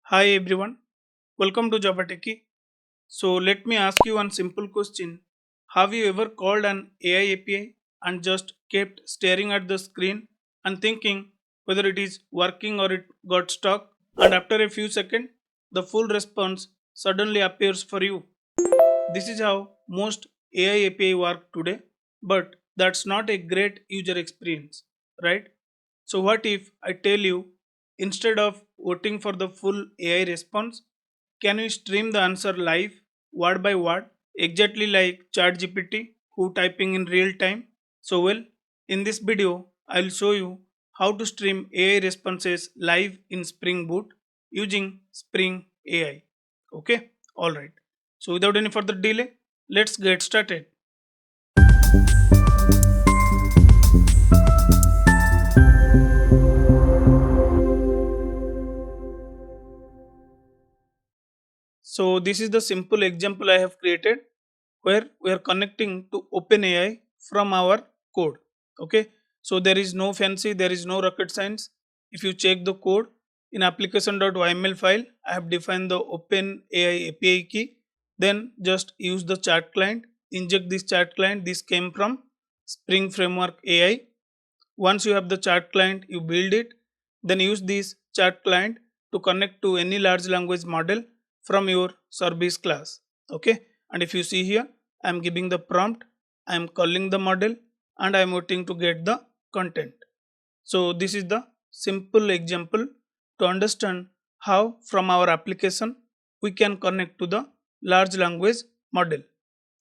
Hi everyone, welcome to Java Techie. So let me ask you one simple question. Have you ever called an AI API and just kept staring at the screen and thinking whether it is working or it got stuck? And after a few seconds, the full response suddenly appears for you. This is how most AI API work today, but that's not a great user experience, right? So, what if I tell you instead of waiting for the full AI response, can you stream the answer live, word by word, exactly like ChatGPT, who typing in real time? So, in this video, I'll show you how to stream AI responses live in Spring Boot using Spring AI. Okay, alright. So, without any further delay, let's get started. So this is the simple example I have created where we are connecting to OpenAI from our code. Okay. So there is no fancy, there is no rocket science. If you check the code in application.yml file, I have defined the OpenAI API key. Then just use the chat client, inject this chat client. This came from Spring Framework AI. Once you have the chat client, you build it, then use this chat client to connect to any large language model from your service class. Okay, and if you see here, I am giving the prompt, I am calling the model, and I am waiting to get the content. So this is the simple example to understand how from our application we can connect to the large language model.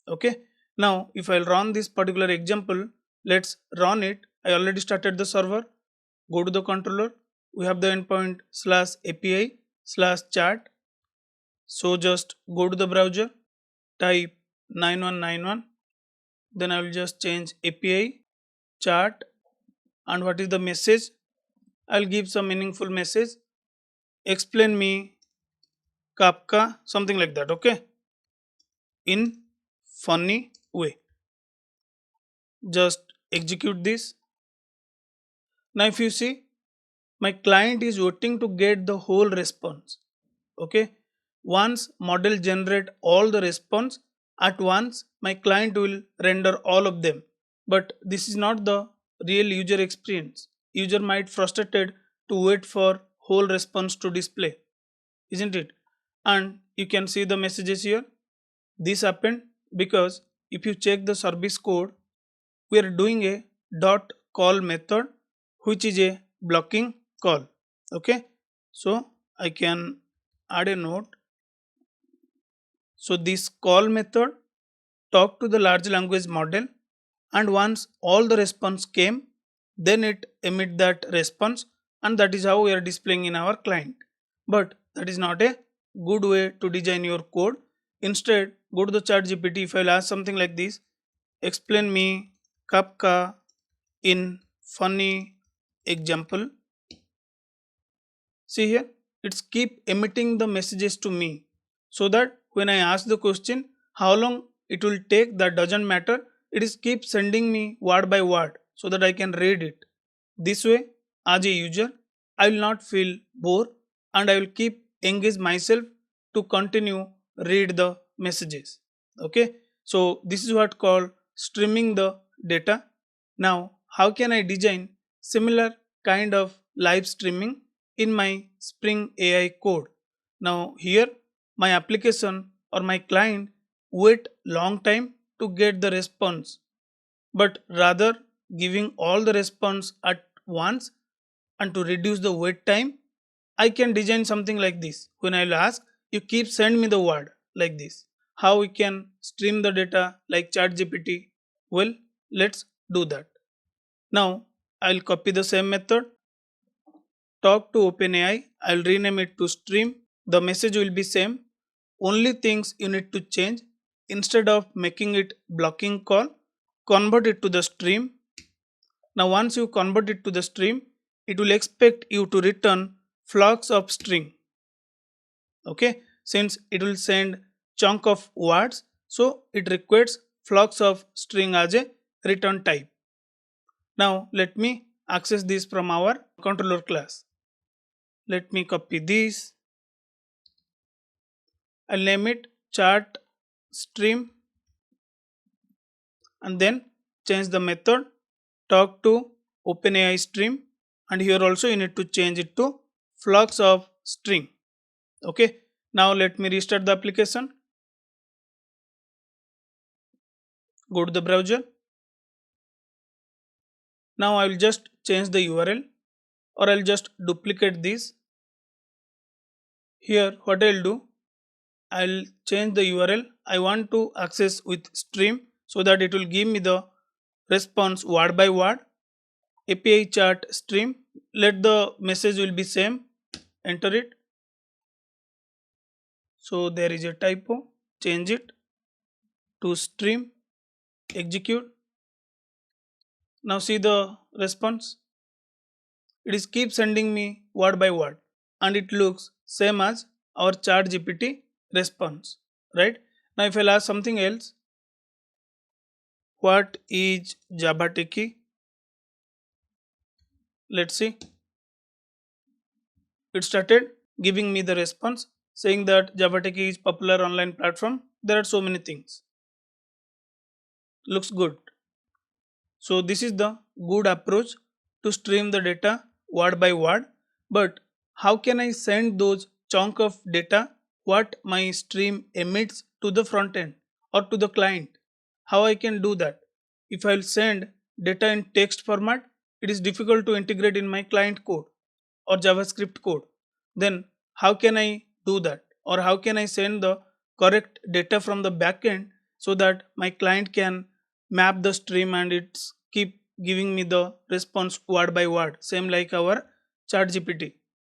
Okay, now if I'll run this particular example, let's run it. I already started the server. Go to the controller, we have the endpoint slash API slash chat. So just go to the browser, type 9191, then I will just change API chat. And what is the message? I'll give some meaningful message, explain me Kafka, something like that. Okay, in funny way. Just execute this. Now if you see, my client is waiting to get the whole response. Okay, once model generate all the response at once, my client will render all of them. But this is not the real user experience. User might frustrated to wait for whole response to display, isn't it? And you can see the messages here. This happened because if you check the service code, we are doing a dot call method which is a blocking call. Okay, so I can add a note. So this call method talk to the large language model, and once all the response came, then it emit that response, and that is how we are displaying in our client. But that is not a good way to design your code. Instead, go to the chat gpt. If I'll ask something like this, explain me Kafka in funny example. See here, it's keep emitting the messages to me, so that when I ask the question how long it will take, that doesn't matter. It is keep sending me word by word so that I can read it. This way, as a user, I will not feel bored, and I will keep engage myself to continue read the messages. Okay, so this is what called streaming the data. Now, how can I design similar kind of live streaming in my Spring AI code? Now, here my application or my client wait long time to get the response, but rather giving all the response at once. And to reduce the wait time, I can design something like this. When I'll ask, you keep send me the word like this. How we can stream the data like ChatGPT? Well, let's do that. Now I'll copy the same method, talk to OpenAI, I'll rename it to stream. The message will be same. Only things you need to change, instead of making it blocking call, convert it to the stream. Now once you convert it to the stream, it will expect you to return flocks of string. Okay, since it will send chunk of words, so it requires flocks of string as a return type. Now let me access this from our controller class. Let me copy this, I'll name it chat stream and then change the method talk to OpenAI stream, and here also you need to change it to flux of stream. Okay, now let me restart the application. Go to the browser. Now I will just change the URL, or I'll just duplicate this. Here what I'll do, I'll change the URL. I want to access with stream so that it will give me the response word by word. API chat stream. Let the message will be same. Enter it. So there is a typo. Change it to stream. Execute. Now see the response. It is keep sending me word by word, and it looks same as our ChatGPT response, right? Now if I'll ask something else, what is Java Techie? Let's see. It started giving me the response saying that Java Techie is popular online platform. There are so many things. Looks good. So this is the good approach to stream the data word by word. But how can I send those chunk of data what my stream emits to the front end or to the client? How I can do that? If I'll send data in text format, it is difficult to integrate in my client code or JavaScript code. Then how can I do that? Or how can I send the correct data from the backend so that my client can map the stream and it's keep giving me the response word by word, same like our ChatGPT.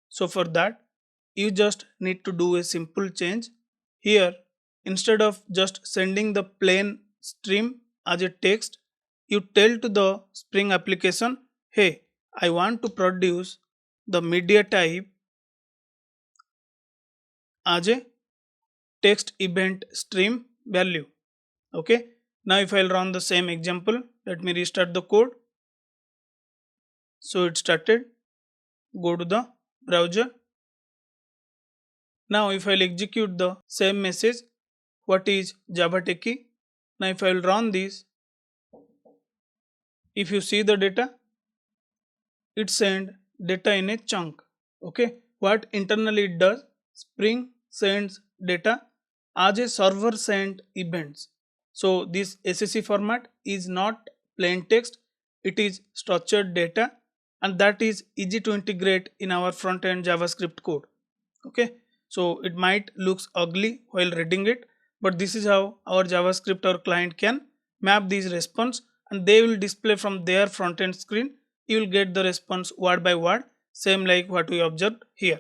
So for that, you just need to do a simple change. Here, instead of just sending the plain stream as a text, you tell to the Spring application, hey, I want to produce the media type as a text event stream value. Okay, now if I'll run the same example, let me restart the code. So it started. Go to the browser. Now if I'll execute the same message, what is Java Techie? Now if I'll run this, if you see the data, it send data in a chunk. Okay, what internally it does, Spring sends data as a server sent events. So this SSE format is not plain text, it is structured data, and that is easy to integrate in our front end JavaScript code. Okay, so it might looks ugly while reading it, but this is how our JavaScript or client can map these response, and they will display from their front end screen. You will get the response word by word, same like what we observed here.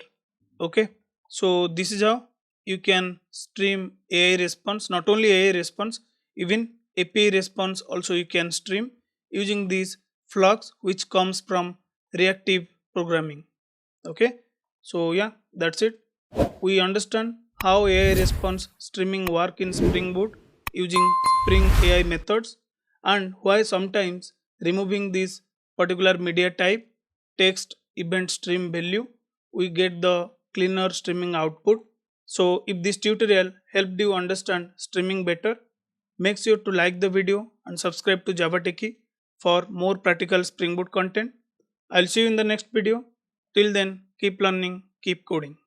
Okay, so this is how you can stream AI response. Not only AI response, even API response also you can stream using these flux which comes from reactive programming. Okay, so yeah, that's it. We understand how AI response streaming work in Spring Boot using Spring AI methods, and why sometimes removing this particular media type text event stream value we get the cleaner streaming output. So if this tutorial helped you understand streaming better, make sure to like the video and subscribe to Java Techie for more practical Spring Boot content. I'll see you in the next video. Till then, keep learning, keep coding.